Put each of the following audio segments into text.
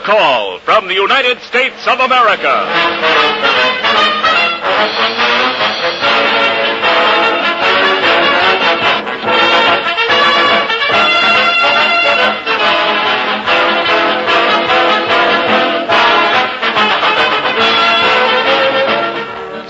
call from the United States of America.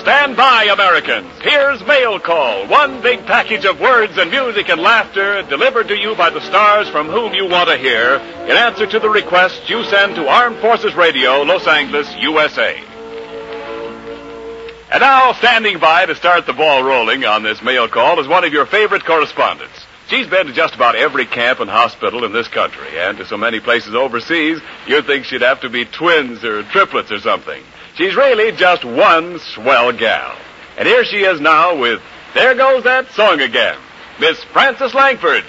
Stand by, Americans. Here's Mail Call, one big package of words and music and laughter delivered to you by the stars from whom you want to hear in answer to the requests you send to Armed Forces Radio, Los Angeles, USA. And now, standing by to start the ball rolling on this Mail Call is one of your favorite correspondents. She's been to just about every camp and hospital in this country, and to so many places overseas, you'd think she'd have to be twins or triplets or something. She's really just one swell gal. And here she is now with There Goes That Song Again, Miss Frances Langford.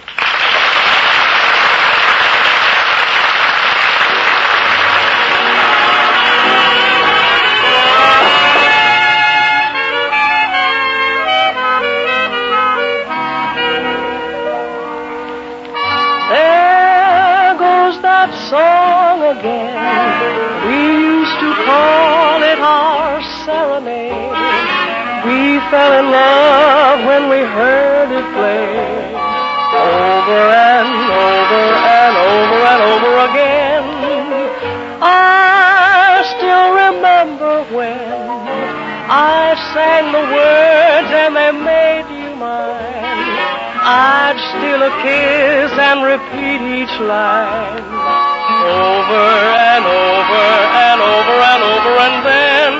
There goes that song again. We used to call it our serenade. We fell in love when we heard it play. Over and over and over and over again. I still remember when I sang the words and they made you mine. I'd steal a kiss and repeat each line. Over and over and over and over, and then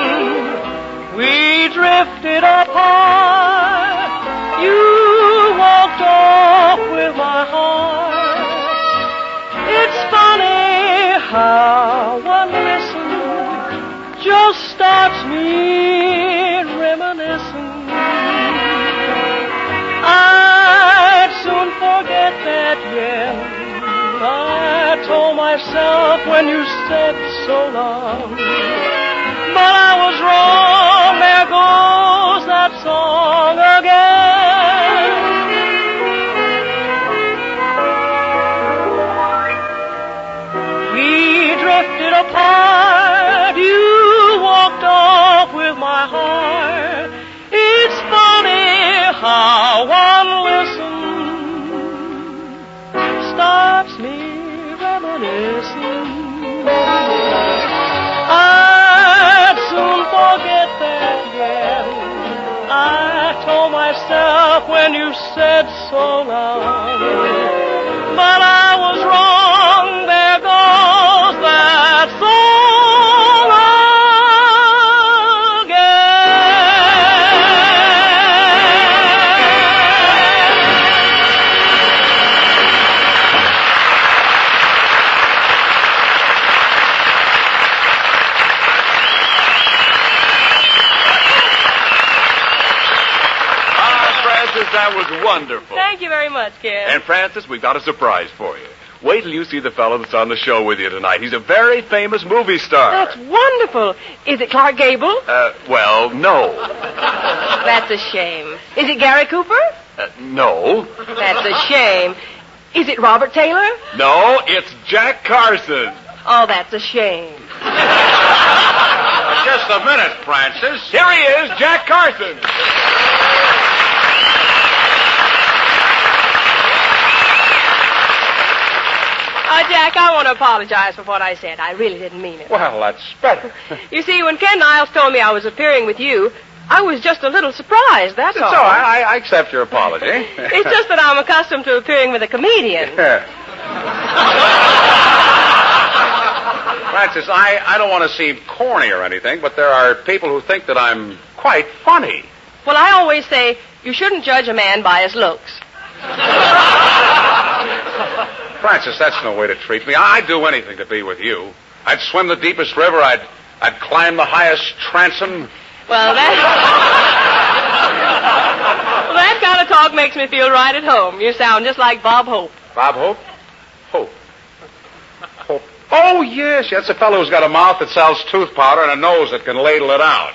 we drifted apart. You walked off with my heart. It's funny how one listen just starts me reminiscing. I'd soon forget that, yeah. I told myself when you said so long, but I was wrong. There goes that song again. We drifted apart. You walked off with my heart. It's funny how one listen stops me reminiscing. I'd soon forget that, yeah. I told myself when you said so long, but I was wrong. There goes that song again. That was wonderful. Thank you very much, Ken. And Frances, we've got a surprise for you. Wait till you see the fellow that's on the show with you tonight. He's a very famous movie star. That's wonderful. Is it Clark Gable? Well, no. That's a shame. Is it Gary Cooper? No. That's a shame. Is it Robert Taylor? No, it's Jack Carson. Oh, that's a shame. Just a minute, Frances. Here he is, Jack Carson. Jack, I want to apologize for what I said. I really didn't mean it. Well, that's better. You see, when Ken Niles told me I was appearing with you, I was just a little surprised, that's all. So I accept your apology. It's just that I'm accustomed to appearing with a comedian. Yeah. Frances, I don't want to seem corny or anything, but there are people who think that I'm quite funny. Well, I always say you shouldn't judge a man by his looks. Frances, that's no way to treat me. I'd do anything to be with you. I'd swim the deepest river. I'd climb the highest transom. Well, that kind of talk makes me feel right at home. You sound just like Bob Hope. Bob Hope? Hope. Hope. Oh, yes. That's a fellow who's got a mouth that sells tooth powder and a nose that can ladle it out.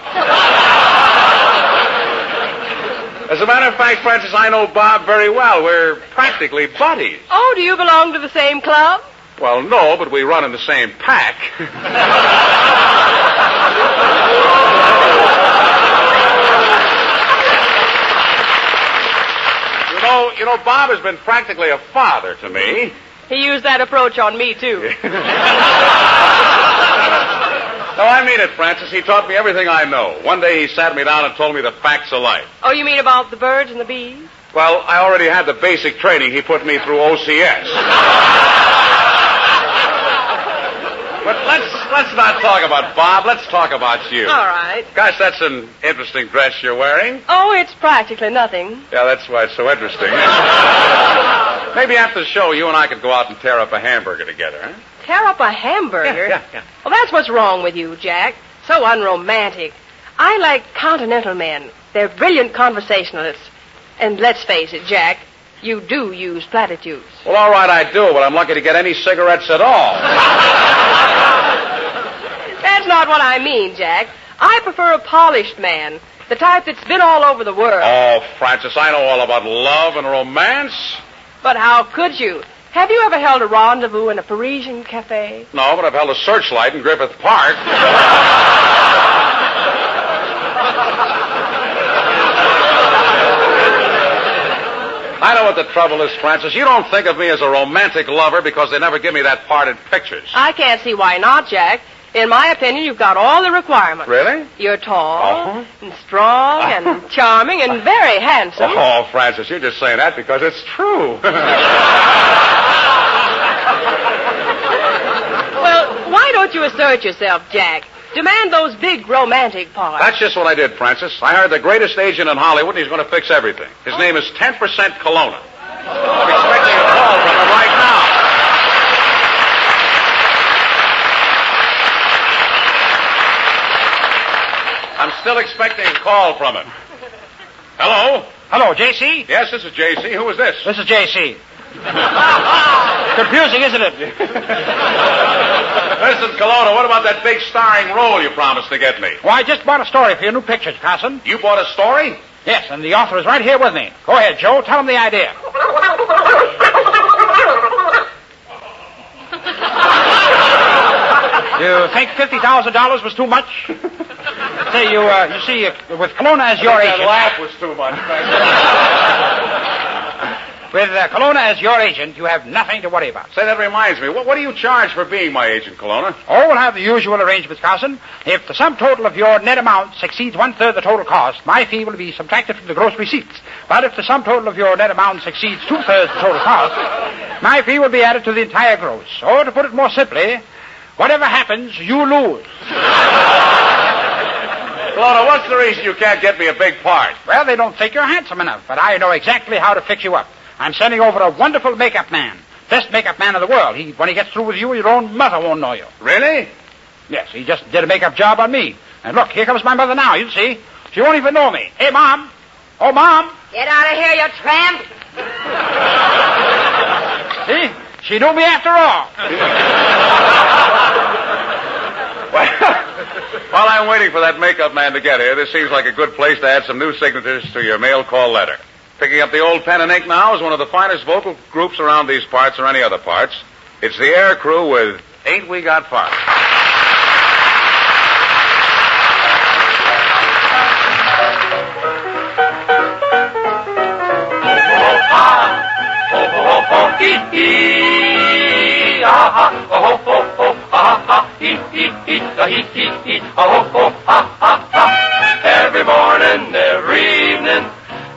As a matter of fact, Frances, I know Bob very well. We're practically buddies. Oh, do you belong to the same club? Well, no, but we run in the same pack. You know, Bob has been practically a father to me. He used that approach on me, too. No, I mean it, Francis. He taught me everything I know. One day he sat me down and told me the facts of life. Oh, you mean about the birds and the bees? Well, I already had the basic training. He put me through OCS. But let's not talk about Bob. Let's talk about you. All right. Gosh, that's an interesting dress you're wearing. Oh, it's practically nothing. Yeah, that's why it's so interesting. Maybe after the show, you and I could go out and tear up a hamburger together, huh? Tear up a hamburger? Yeah. Well, that's what's wrong with you, Jack. So unromantic. I like continental men. They're brilliant conversationalists. And let's face it, Jack, you do use platitudes. Well, all right, I do, but I'm lucky to get any cigarettes at all. That's not what I mean, Jack. I prefer a polished man, the type that's been all over the world. Oh, Francis, I know all about love and romance. But how could you? Have you ever held a rendezvous in a Parisian cafe? No, but I've held a searchlight in Griffith Park. I know what the trouble is, Francis. You don't think of me as a romantic lover because they never give me that part in pictures. I can't see why not, Jack. In my opinion, you've got all the requirements. Really? You're tall, and strong, and charming, and very handsome. Oh, Francis, you're just saying that because it's true. Well, why don't you assert yourself, Jack? Demand those big romantic parts. That's just what I did, Francis. I hired the greatest agent in Hollywood, and he's going to fix everything. His name is 10% Colonna. I'm expecting a call from him right now. I'm still expecting a call from him. Hello? Hello, J.C.? Yes, this is J.C. Who is this? This is J.C. Confusing, isn't it? Listen, Colonna, what about that big starring role you promised to get me? Well, I just bought a story for your new pictures, Carson. You bought a story? Yes, and the author is right here with me. Go ahead, Joe. Tell him the idea. You think $50,000 was too much? Say, you see, with Colonna as your agent... That laugh was too much. With Colonna as your agent, you have nothing to worry about. Say, that reminds me. What do you charge for being my agent, Colonna? Oh, we'll have the usual arrangements, Carson. If the sum total of your net amount exceeds one-third the total cost, my fee will be subtracted from the gross receipts. But if the sum total of your net amount exceeds two-thirds the total cost, my fee will be added to the entire gross. Or, to put it more simply, whatever happens, you lose. Colonna, what's the reason you can't get me a big part? Well, they don't think you're handsome enough, but I know exactly how to fix you up. I'm sending over a wonderful makeup man. Best makeup man in the world. When he gets through with you, your own mother won't know you. Really? Yes, he just did a makeup job on me. And look, here comes my mother now, you see. She won't even know me. Hey, Mom. Oh, Mom. Get out of here, you tramp. See? She knew me after all. While I'm waiting for that makeup man to get here, this seems like a good place to add some new signatures to your mail call letter. Picking up the old pen and ink now is one of the finest vocal groups around these parts or any other parts. It's the Air Crew with Ain't We Got Fun. Every morning, every evening,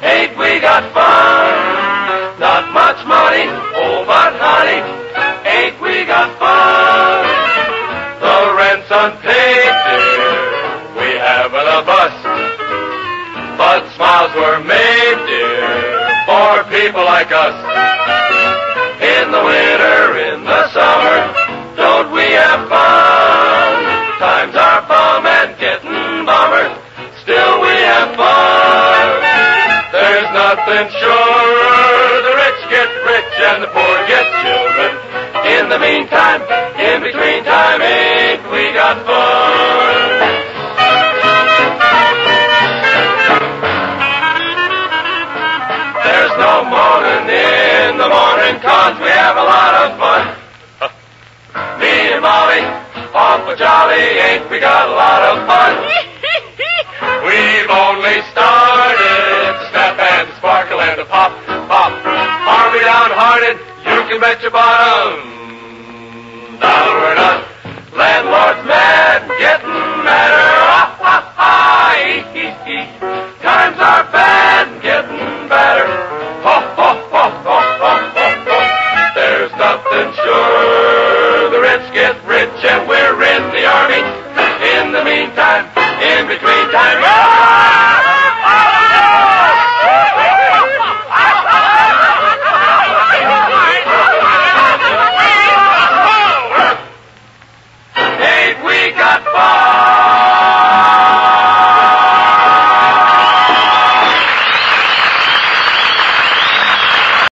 ain't we got fun? Not much money, oh, but honey, ain't we got fun? The rent's unpaid, dear, we haven't a bus, but smiles were made, dear, for people like us. In the winter, in the summer, don't we have fun? Times are bum and getting bummer, still we have fun. There's nothing sure, the rich get rich and the poor get children. In the meantime, in between time, ain't we got fun? There's no moaning in the morning, 'cause we have a lot of fun. so jolly, ain't we got a lot of fun? We've only started to snap and to sparkle and to pop, pop. Are we downhearted? You can bet your bottom. Now we're not. Landlord's mad, getting madder. Ah, ah, ah, times are bad, getting badder. Ho, ho, ho, ho, ho, ho, ho. There's nothing sure. The rich get rich and